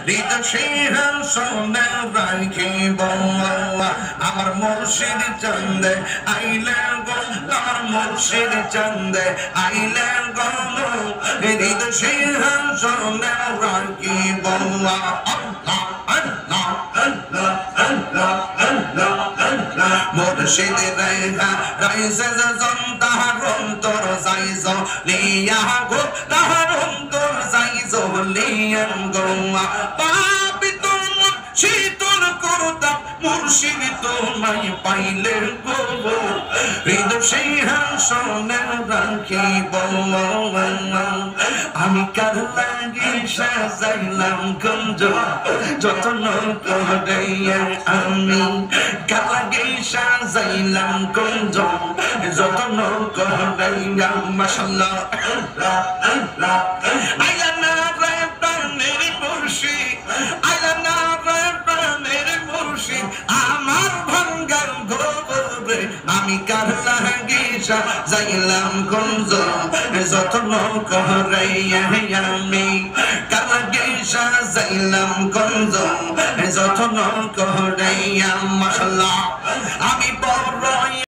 হৃদয় সিংহাসনে রাখিব আমার মুর্শিদ চন্দে আইলে গো আমার মুর্শিদ চন্দে আইলে গো হৃদয় সিংহাসনে রাখিব আল্লাহ আল্লাহ আল্লাহ আল্লাহ আল্লাহ আল্লাহ মুর্শিদ রেখা রাইছে তাহার অন্তর যাইজ লিয়া গো তাহার অন্তর যাইজ লিয়া গো পাপি তোমার শীতল করতাম মুর্শিদ তোমায় পাইলে গো হৃদয় সিংহাসনে রাখিব আমি কার লাগি সাজাইলাম কুঞ্জ যত্ন করে আমি কার লাগি সাজাইলাম কুঞ্জ যত্ন করে মাশাআল্লাহ আইলা না রে প্রাণের মুর্শিদ আইলা না রে প্রাণের মুর্শিদ আমার ভাঙ্গার গোবরে আমি কার লাগি সাজাইলাম কুঞ্জ যত্ন করে আমি কার লাগি সাজাইলাম কুঞ্জ যত্ন করে মাশাআল্লাহ আমি